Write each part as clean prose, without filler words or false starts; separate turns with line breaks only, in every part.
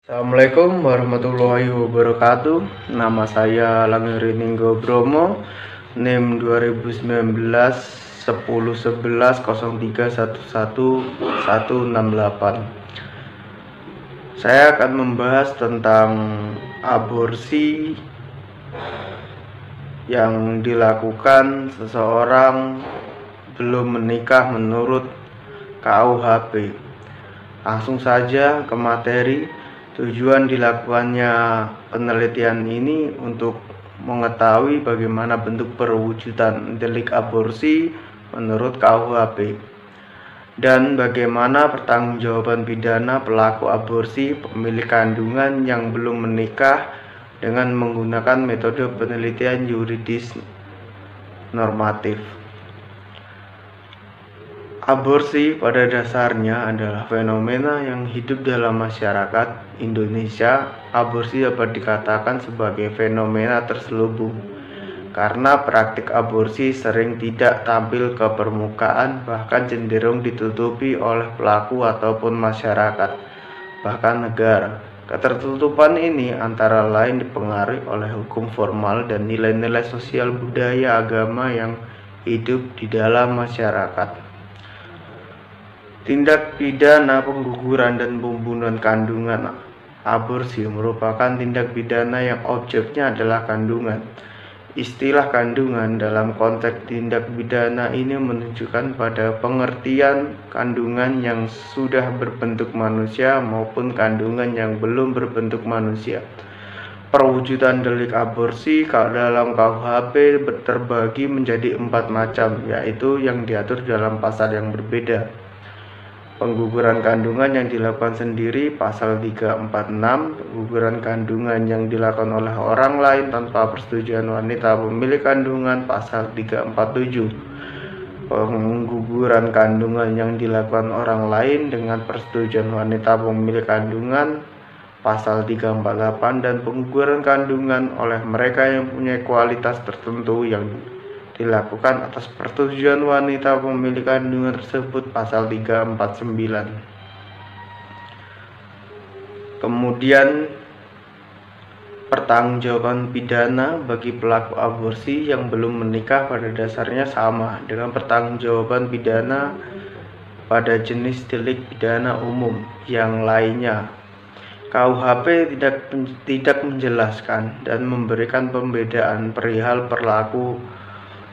Assalamualaikum warahmatullahi wabarakatuh. Nama saya Langirininggo Bromo, NIM 2019 10 11 03 11 168. Saya akan membahas tentang aborsi yang dilakukan seseorang belum menikah menurut KUHP. Langsung saja ke materi. Tujuan dilakukannya penelitian ini untuk mengetahui bagaimana bentuk perwujudan delik aborsi menurut KUHP dan bagaimana pertanggungjawaban pidana pelaku aborsi pemilik kandungan yang belum menikah dengan menggunakan metode penelitian yuridis normatif. Aborsi pada dasarnya adalah fenomena yang hidup dalam masyarakat Indonesia. Aborsi dapat dikatakan sebagai fenomena terselubung karena praktik aborsi sering tidak tampil ke permukaan, bahkan cenderung ditutupi oleh pelaku ataupun masyarakat, bahkan negara. Ketertutupan ini antara lain dipengaruhi oleh hukum formal dan nilai-nilai sosial budaya agama yang hidup di dalam masyarakat. Tindak pidana pengguguran dan pembunuhan kandungan aborsi merupakan tindak pidana yang objeknya adalah kandungan. Istilah kandungan dalam konteks tindak pidana ini menunjukkan pada pengertian kandungan yang sudah berbentuk manusia maupun kandungan yang belum berbentuk manusia. Perwujudan delik aborsi dalam KUHP terbagi menjadi 4 macam, yaitu yang diatur dalam pasal yang berbeda. Pengguguran kandungan yang dilakukan sendiri pasal 346, pengguguran kandungan yang dilakukan oleh orang lain tanpa persetujuan wanita pemilik kandungan pasal 347, pengguguran kandungan yang dilakukan orang lain dengan persetujuan wanita pemilik kandungan pasal 348, dan pengguguran kandungan oleh mereka yang punya kualitas tertentu yang dilakukan atas persetujuan wanita pemilik kandungan tersebut pasal 349. Kemudian pertanggungjawaban pidana bagi pelaku aborsi yang belum menikah pada dasarnya sama dengan pertanggungjawaban pidana pada jenis delik pidana umum yang lainnya. KUHP tidak menjelaskan dan memberikan pembedaan perihal perilaku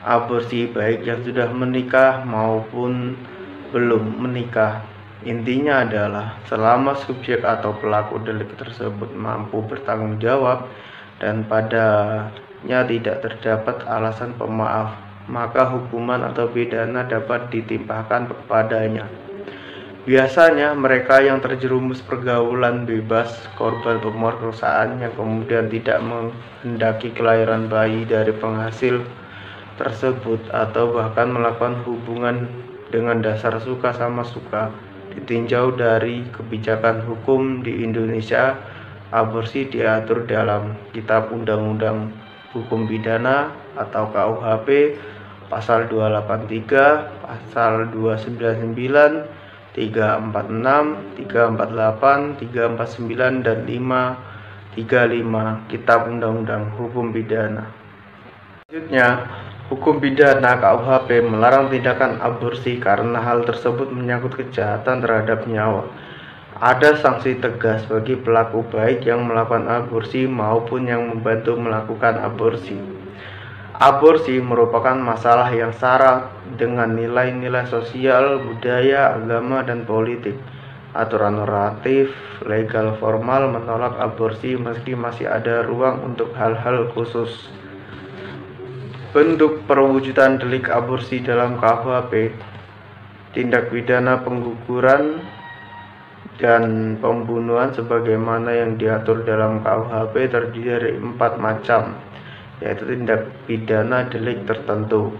aborsi baik yang sudah menikah maupun belum menikah. Intinya adalah selama subjek atau pelaku delik tersebut mampu bertanggung jawab dan padanya tidak terdapat alasan pemaaf, maka hukuman atau pidana dapat ditimpakan kepadanya. Biasanya mereka yang terjerumus pergaulan bebas, korban pemerkosaan yang kemudian tidak menghendaki kelahiran bayi dari penghasil tersebut atau bahkan melakukan hubungan dengan dasar suka sama suka. Ditinjau dari kebijakan hukum di Indonesia, aborsi diatur dalam Kitab Undang-Undang Hukum Pidana atau KUHP pasal 283, pasal 299, 346, 348, 349 dan 535 Kitab Undang-Undang Hukum Pidana. Selanjutnya, hukum pidana KUHP melarang tindakan aborsi karena hal tersebut menyangkut kejahatan terhadap nyawa. Ada sanksi tegas bagi pelaku baik yang melakukan aborsi maupun yang membantu melakukan aborsi. Aborsi merupakan masalah yang syarat dengan nilai-nilai sosial, budaya, agama, dan politik. Aturan normatif, legal formal menolak aborsi meski masih ada ruang untuk hal-hal khusus. Bentuk perwujudan delik aborsi dalam KUHP, tindak pidana pengguguran dan pembunuhan sebagaimana yang diatur dalam KUHP terdiri dari 4 macam, yaitu tindak pidana delik tertentu.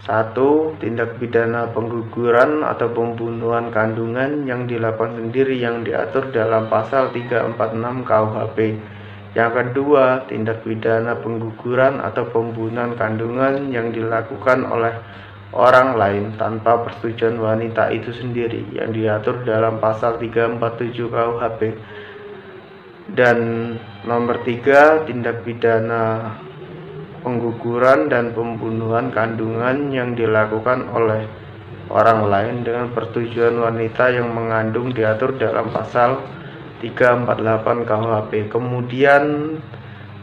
1. Tindak pidana pengguguran atau pembunuhan kandungan yang dilakukan sendiri yang diatur dalam pasal 346 KUHP. Yang kedua, tindak pidana pengguguran atau pembunuhan kandungan yang dilakukan oleh orang lain tanpa persetujuan wanita itu sendiri yang diatur dalam pasal 347 KUHP. Dan nomor 3, tindak pidana pengguguran dan pembunuhan kandungan yang dilakukan oleh orang lain dengan persetujuan wanita yang mengandung diatur dalam pasal 348 KUHP. Kemudian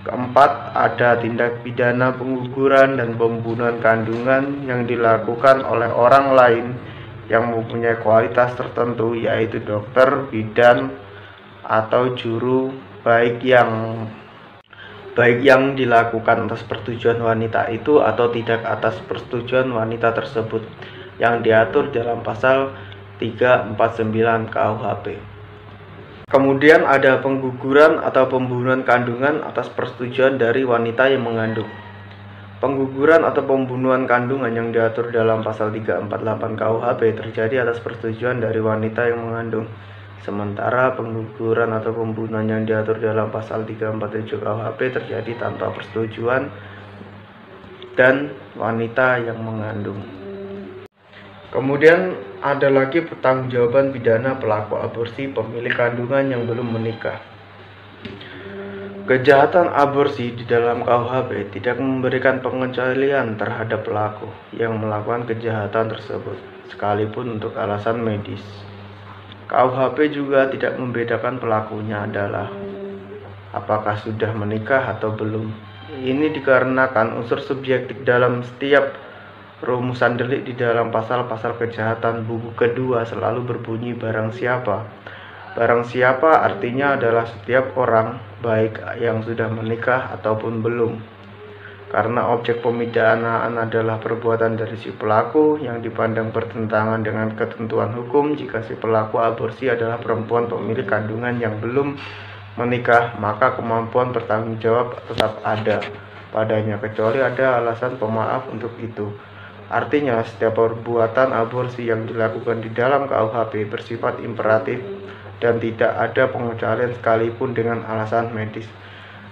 keempat, ada tindak pidana pengguguran dan pembunuhan kandungan yang dilakukan oleh orang lain yang mempunyai kualitas tertentu, yaitu dokter, bidan, atau juru, baik yang dilakukan atas persetujuan wanita itu atau tidak atas persetujuan wanita tersebut, yang diatur dalam pasal 349 KUHP. Kemudian ada pengguguran atau pembunuhan kandungan atas persetujuan dari wanita yang mengandung. Pengguguran atau pembunuhan kandungan yang diatur dalam pasal 348 KUHP terjadi atas persetujuan dari wanita yang mengandung. Sementara pengguguran atau pembunuhan yang diatur dalam pasal 347 KUHP terjadi tanpa persetujuan dan wanita yang mengandung. Kemudian ada lagi pertanggungjawaban pidana pelaku aborsi pemilik kandungan yang belum menikah. Kejahatan aborsi di dalam KUHP tidak memberikan pengecualian terhadap pelaku yang melakukan kejahatan tersebut, sekalipun untuk alasan medis. KUHP juga tidak membedakan pelakunya adalah apakah sudah menikah atau belum. Ini dikarenakan unsur subjektif dalam setiap rumusan delik di dalam pasal-pasal kejahatan buku kedua selalu berbunyi barang siapa. Barang siapa artinya adalah setiap orang, baik yang sudah menikah ataupun belum. Karena objek pemidanaan adalah perbuatan dari si pelaku yang dipandang bertentangan dengan ketentuan hukum. Jika si pelaku aborsi adalah perempuan pemilik kandungan yang belum menikah, maka kemampuan bertanggung jawab tetap ada padanya, kecuali ada alasan pemaaf untuk itu. Artinya, setiap perbuatan aborsi yang dilakukan di dalam KUHP bersifat imperatif dan tidak ada pengecualian sekalipun dengan alasan medis.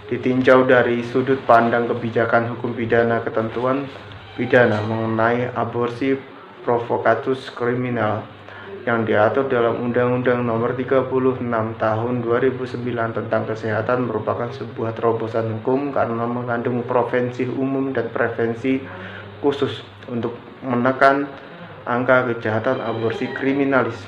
Ditinjau dari sudut pandang kebijakan hukum pidana, ketentuan pidana mengenai aborsi provokatus kriminal yang diatur dalam Undang-Undang Nomor 36 Tahun 2009 tentang kesehatan merupakan sebuah terobosan hukum karena mengandung prevensi umum dan prevensi khusus untuk menekan angka kejahatan aborsi kriminalis.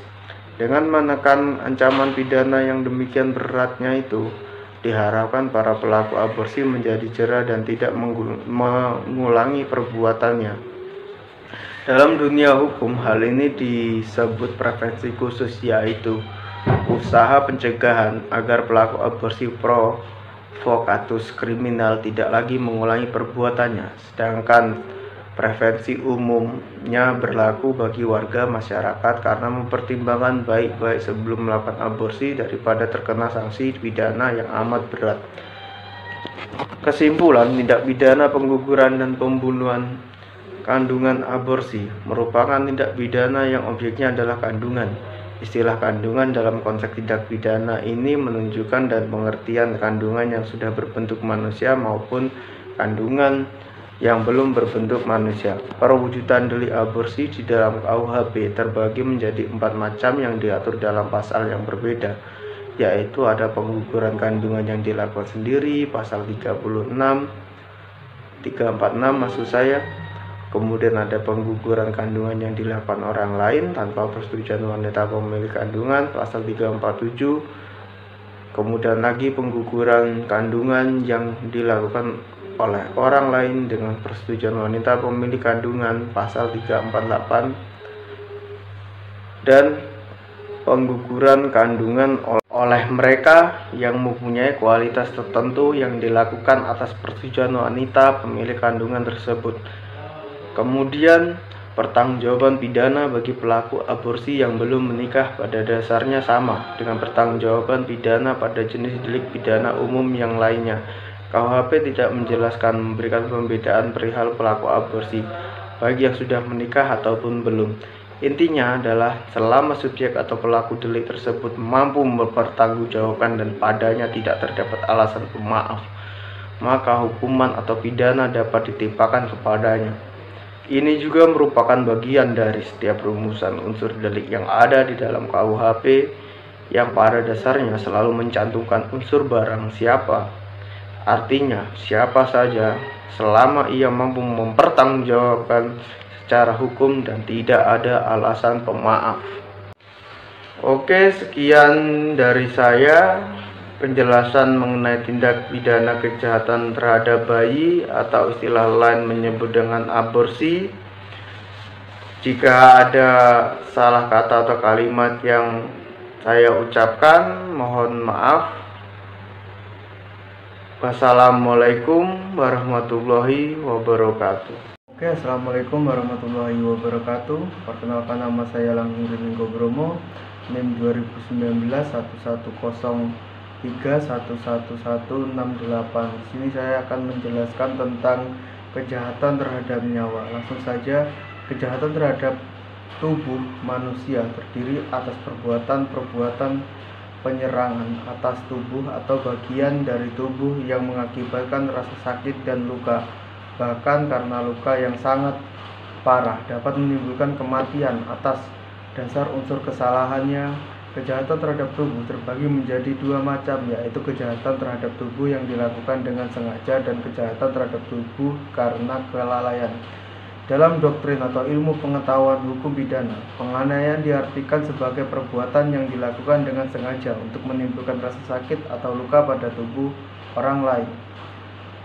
Dengan menekan ancaman pidana yang demikian beratnya itu, diharapkan para pelaku aborsi menjadi jera dan tidak mengulangi perbuatannya. Dalam dunia hukum, hal ini disebut prevensi khusus, yaitu usaha pencegahan agar pelaku aborsi provokatus kriminal tidak lagi mengulangi perbuatannya. Sedangkan prevensi umumnya berlaku bagi warga masyarakat karena mempertimbangkan baik-baik sebelum melakukan aborsi daripada terkena sanksi pidana yang amat berat. Kesimpulan, tindak pidana pengguguran dan pembunuhan kandungan aborsi merupakan tindak pidana yang objeknya adalah kandungan. Istilah kandungan dalam konteks tindak pidana ini menunjukkan dan pengertian kandungan yang sudah berbentuk manusia maupun kandungan yang belum berbentuk manusia. Perwujudan delik aborsi di dalam KUHP terbagi menjadi 4 macam yang diatur dalam pasal yang berbeda, yaitu ada pengguguran kandungan yang dilakukan sendiri, pasal 346 maksud saya. Kemudian ada pengguguran kandungan yang dilakukan orang lain tanpa persetujuan wanita pemilik kandungan, pasal 347. Kemudian lagi pengguguran kandungan yang dilakukan oleh orang lain dengan persetujuan wanita pemilik kandungan, pasal 348. Dan pengguguran kandungan oleh mereka yang mempunyai kualitas tertentu yang dilakukan atas persetujuan wanita pemilik kandungan tersebut. Kemudian pertanggungjawaban pidana bagi pelaku aborsi yang belum menikah pada dasarnya sama dengan pertanggungjawaban pidana pada jenis delik pidana umum yang lainnya. KUHP tidak menjelaskan memberikan pembedaan perihal pelaku aborsi bagi yang sudah menikah ataupun belum. Intinya adalah selama subjek atau pelaku delik tersebut mampu mempertanggungjawabkan dan padanya tidak terdapat alasan pemaaf, maka hukuman atau pidana dapat ditimpakan kepadanya. Ini juga merupakan bagian dari setiap rumusan unsur delik yang ada di dalam KUHP yang pada dasarnya selalu mencantumkan unsur barang siapa. Artinya, siapa saja selama ia mampu mempertanggungjawabkan secara hukum dan tidak ada alasan pemaaf. Oke, sekian dari saya penjelasan mengenai tindak pidana kejahatan terhadap bayi atau istilah lain menyebut dengan aborsi. Jika ada salah kata atau kalimat yang saya ucapkan, mohon maaf. Wassalamualaikum warahmatullahi wabarakatuh. Oke, assalamualaikum warahmatullahi wabarakatuh. Perkenalkan, nama saya Langgeng Rininggo Bromo, NIM 2019 1103111168. Di sini saya akan menjelaskan tentang kejahatan terhadap nyawa. Langsung saja, kejahatan terhadap tubuh manusia terdiri atas perbuatan-perbuatan penyerangan atas tubuh atau bagian dari tubuh yang mengakibatkan rasa sakit dan luka, bahkan karena luka yang sangat parah dapat menimbulkan kematian. Atas dasar unsur kesalahannya, kejahatan terhadap tubuh terbagi menjadi dua macam, yaitu kejahatan terhadap tubuh yang dilakukan dengan sengaja dan kejahatan terhadap tubuh karena kelalaian. Dalam doktrin atau ilmu pengetahuan hukum pidana, penganiayaan diartikan sebagai perbuatan yang dilakukan dengan sengaja untuk menimbulkan rasa sakit atau luka pada tubuh orang lain.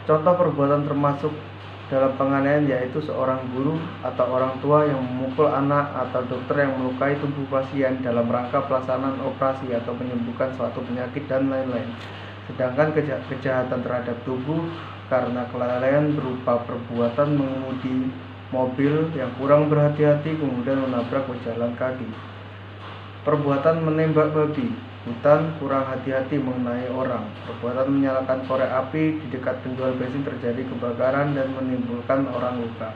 Contoh perbuatan termasuk dalam penganiayaan yaitu seorang guru atau orang tua yang memukul anak, atau dokter yang melukai tubuh pasien dalam rangka pelaksanaan operasi atau menyembuhkan suatu penyakit, dan lain-lain. Sedangkan kejahatan terhadap tubuh karena kelalaian berupa perbuatan mengemudi mobil yang kurang berhati-hati kemudian menabrak pejalan kaki, perbuatan menembak babi hutan kurang hati-hati mengenai orang, perbuatan menyalakan korek api di dekat penjual bensin terjadi kebakaran dan menimbulkan orang luka,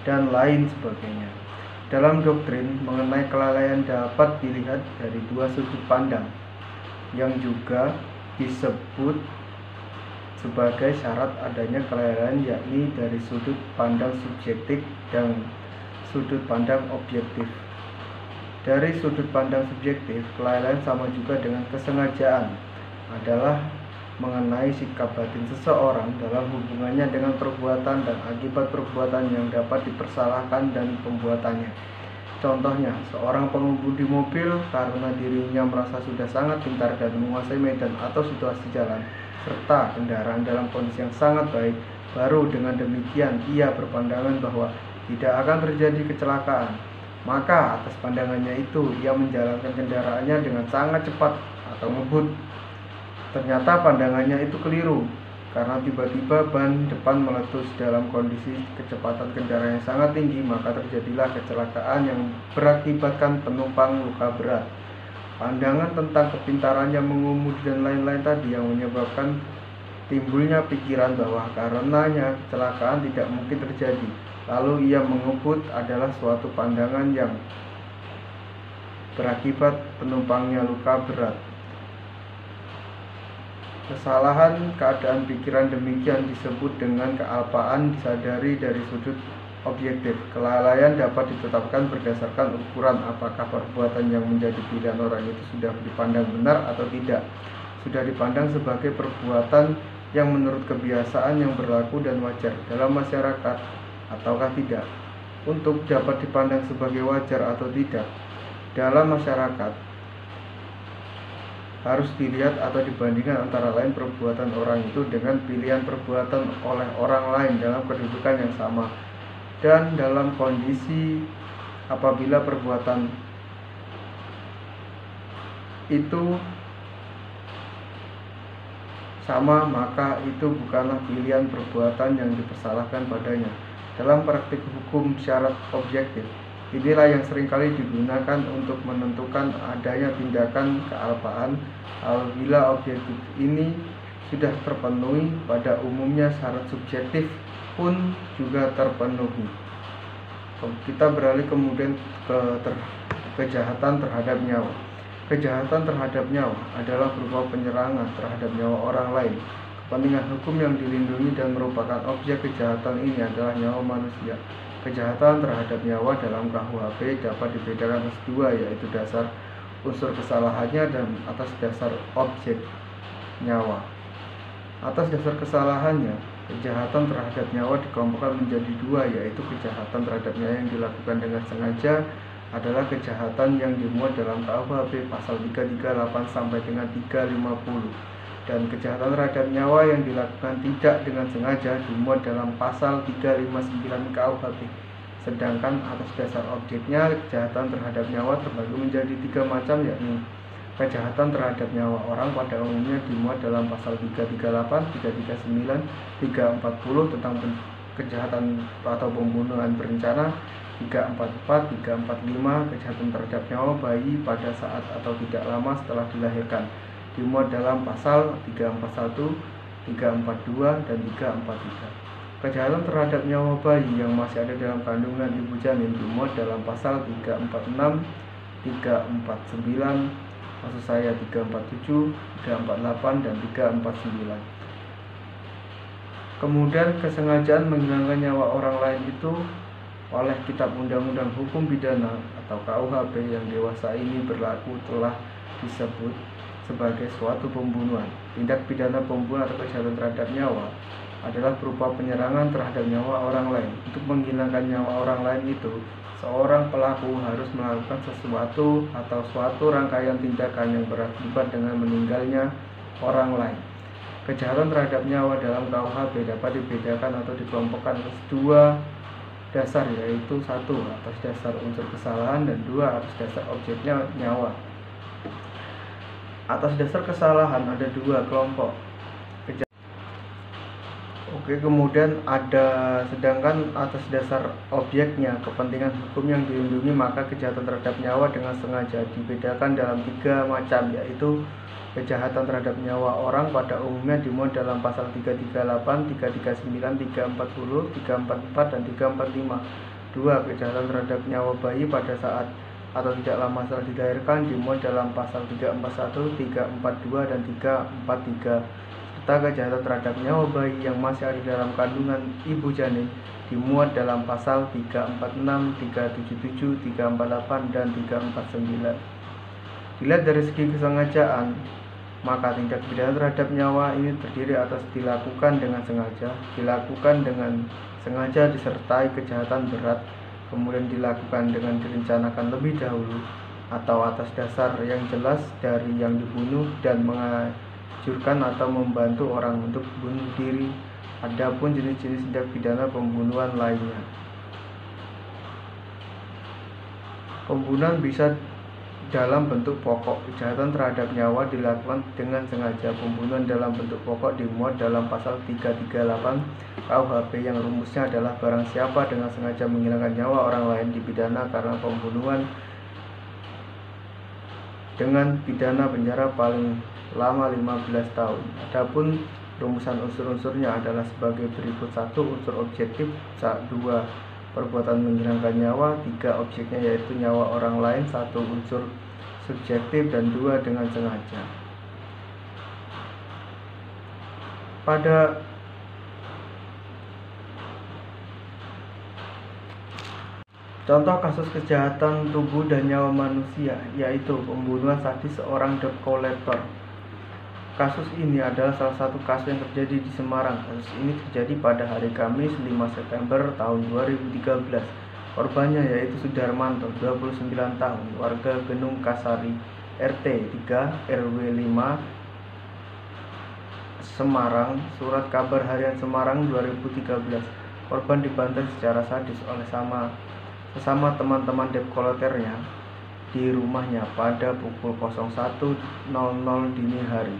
dan lain sebagainya. Dalam doktrin mengenai kelalaian dapat dilihat dari dua sudut pandang yang juga disebut sebagai syarat adanya kelalaian, yakni dari sudut pandang subjektif dan sudut pandang objektif. Dari sudut pandang subjektif, kelalaian sama juga dengan kesengajaan, adalah mengenai sikap batin seseorang dalam hubungannya dengan perbuatan dan akibat perbuatan yang dapat dipersalahkan dan pembuatannya. Contohnya, seorang pengemudi mobil karena dirinya merasa sudah sangat pintar dan menguasai medan atau situasi jalan serta kendaraan dalam kondisi yang sangat baik, baru dengan demikian ia berpandangan bahwa tidak akan terjadi kecelakaan. Maka atas pandangannya itu ia menjalankan kendaraannya dengan sangat cepat atau ngebut. Ternyata pandangannya itu keliru, karena tiba-tiba ban depan meletus dalam kondisi kecepatan kendaraan yang sangat tinggi, maka terjadilah kecelakaan yang berakibatkan penumpang luka berat. Pandangan tentang kepintarannya mengemudi dan lain-lain tadi yang menyebabkan timbulnya pikiran bahwa karenanya kecelakaan tidak mungkin terjadi, lalu ia mengebut, adalah suatu pandangan yang berakibat penumpangnya luka berat. Kesalahan keadaan pikiran demikian disebut dengan kealpaan disadari dari sudut objektif. Kelalaian dapat ditetapkan berdasarkan ukuran apakah perbuatan yang menjadi pilihan orang itu sudah dipandang benar atau tidak, sudah dipandang sebagai perbuatan yang menurut kebiasaan yang berlaku dan wajar dalam masyarakat ataukah tidak. Untuk dapat dipandang sebagai wajar atau tidak dalam masyarakat, harus dilihat atau dibandingkan antara lain perbuatan orang itu dengan pilihan perbuatan oleh orang lain dalam kedudukan yang sama. Dan dalam kondisi apabila perbuatan itu sama, maka itu bukanlah pilihan perbuatan yang dipersalahkan padanya. Dalam praktik hukum syarat objektif, inilah yang seringkali digunakan untuk menentukan adanya tindakan kealpaan. Apabila objektif ini sudah terpenuhi, pada umumnya syarat subjektif pun juga terpenuhi. Kita beralih kemudian ke kejahatan terhadap nyawa. Kejahatan terhadap nyawa adalah berupa penyerangan terhadap nyawa orang lain. Kepentingan hukum yang dilindungi dan merupakan objek kejahatan ini adalah nyawa manusia. Kejahatan terhadap nyawa dalam KUHP dapat dibedakan atas dua, yaitu dasar
unsur kesalahannya dan atas dasar objek nyawa. Atas dasar kesalahannya, kejahatan terhadap nyawa dikelompokkan menjadi dua, yaitu kejahatan terhadap nyawa yang dilakukan dengan sengaja adalah kejahatan yang dimuat dalam KUHP pasal 338 sampai dengan 350, dan kejahatan terhadap nyawa yang dilakukan tidak dengan sengaja dimuat dalam pasal 359 KUHP. Sedangkan atas dasar objeknya, kejahatan terhadap nyawa terbagi menjadi 3 macam, yakni kejahatan terhadap nyawa orang pada umumnya dimuat dalam pasal 338, 339, 340 tentang kejahatan atau pembunuhan berencana, 344, 345 kejahatan terhadap nyawa bayi pada saat atau tidak lama setelah dilahirkan dimuat dalam pasal 341, 342, dan 343. Kejahatan terhadap nyawa bayi yang masih ada dalam kandungan ibu janin dimuat dalam pasal 346, 349, maksud saya 347, 348, dan 349. Kemudian kesengajaan menghilangkan nyawa orang lain itu oleh Kitab Undang-Undang Hukum Pidana atau KUHP yang dewasa ini berlaku telah disebut sebagai suatu pembunuhan. Tindak pidana pembunuhan atau kejahatan terhadap nyawa adalah berupa penyerangan terhadap nyawa orang lain. Untuk menghilangkan nyawa orang lain itu, seorang pelaku harus melakukan sesuatu atau suatu rangkaian tindakan yang berakibat dengan meninggalnya orang lain. Kejahatan terhadap nyawa dalam KUHP dapat dibedakan atau dikelompokkan atas 2 dasar, yaitu 1 atas dasar unsur kesalahan dan 2 atas dasar objeknya nyawa. Atas dasar kesalahan ada 2 kelompok. Kemudian sedangkan atas dasar objeknya, kepentingan hukum yang dilindungi, maka kejahatan terhadap nyawa dengan sengaja dibedakan dalam 3 macam, yaitu kejahatan terhadap nyawa orang pada umumnya dimuat dalam pasal 338, 339, 340, 344, dan 345. 2. Kejahatan terhadap nyawa bayi pada saat atau tidak lama setelah dilahirkan dimuat dalam pasal 341, 342, dan 343. Serta kejahatan terhadap nyawa bayi yang masih ada dalam kandungan ibu janin dimuat dalam pasal 346, 377, 348, dan 349. Dilihat dari segi kesengajaan, maka tindak pidana terhadap nyawa ini terdiri atas dilakukan dengan sengaja, dilakukan dengan sengaja disertai kejahatan berat, kemudian dilakukan dengan direncanakan lebih dahulu, atau atas dasar yang jelas dari yang dibunuh dan mengajurkan atau membantu orang untuk bunuh diri. Adapun jenis-jenis tindak pidana pembunuhan lainnya. Pembunuhan bisa dalam bentuk pokok. Kejahatan terhadap nyawa dilakukan dengan sengaja. Pembunuhan dalam bentuk pokok dimuat dalam pasal 338 KUHP yang rumusnya adalah barang siapa dengan sengaja menghilangkan nyawa orang lain dipidana karena pembunuhan dengan pidana penjara paling lama 15 tahun. Adapun rumusan unsur-unsurnya adalah sebagai berikut: 1. Unsur objektif, 2. Perbuatan menghilangkan nyawa, 3. Objeknya yaitu nyawa orang lain, 1. Unsur subjektif, dan 2. Dengan sengaja. Pada contoh kasus kejahatan tubuh dan nyawa manusia, yaitu pembunuhan sadis seorang debt collector. Kasus ini adalah salah satu kasus yang terjadi di Semarang. Kasus ini terjadi pada hari Kamis 5 September tahun 2013. Korbannya yaitu Sudarmanto, 29 tahun, warga Genung Kasari, RT 3, RW 5, Semarang, Surat Kabar Harian Semarang 2013. Korban dibantai secara sadis oleh sesama teman-teman debt collector-nya di rumahnya pada pukul 01.00 dini hari.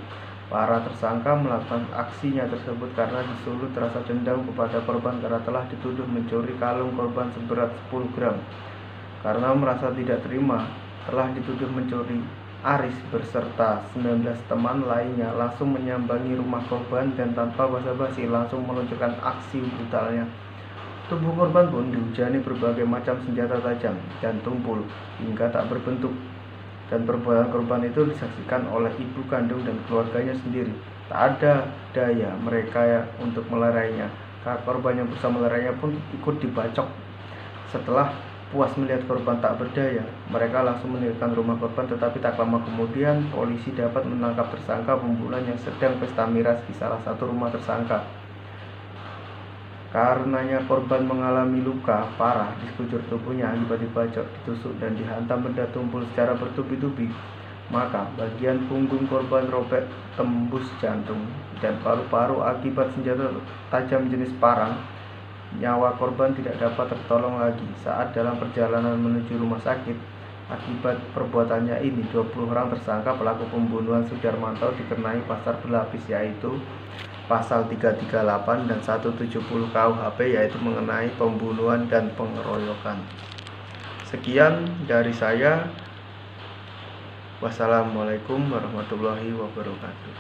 Para tersangka melakukan aksinya tersebut karena disulut rasa dendam kepada korban karena telah dituduh mencuri kalung korban seberat 10 gram. Karena merasa tidak terima telah dituduh mencuri, Aris beserta 19 teman lainnya langsung menyambangi rumah korban dan tanpa basa-basi langsung meluncurkan aksi brutalnya. Tubuh korban pun dihujani berbagai macam senjata tajam dan tumpul hingga tak berbentuk. Dan perbuatan korban itu disaksikan oleh ibu kandung dan keluarganya sendiri. Tak ada daya mereka untuk melerainya. Korban yang berusaha melerainya pun ikut dibacok. Setelah puas melihat korban tak berdaya, mereka langsung meninggalkan rumah korban, tetapi tak lama kemudian polisi dapat menangkap tersangka pembunuhan yang sedang pesta miras di salah satu rumah tersangka. Karenanya korban mengalami luka parah di sekujur tubuhnya akibat dibacok, ditusuk, dan dihantam benda tumpul secara bertubi-tubi. Maka bagian punggung korban robek tembus jantung dan paru-paru akibat senjata tajam jenis parang. Nyawa korban tidak dapat tertolong lagi saat dalam perjalanan menuju rumah sakit. Akibat perbuatannya ini, 20 orang tersangka pelaku pembunuhan Sudarmanto dikenai pasal berlapis, yaitu pasal 338 dan 170 KUHP, yaitu mengenai pembunuhan dan pengeroyokan. Sekian dari saya. Wassalamualaikum warahmatullahi wabarakatuh.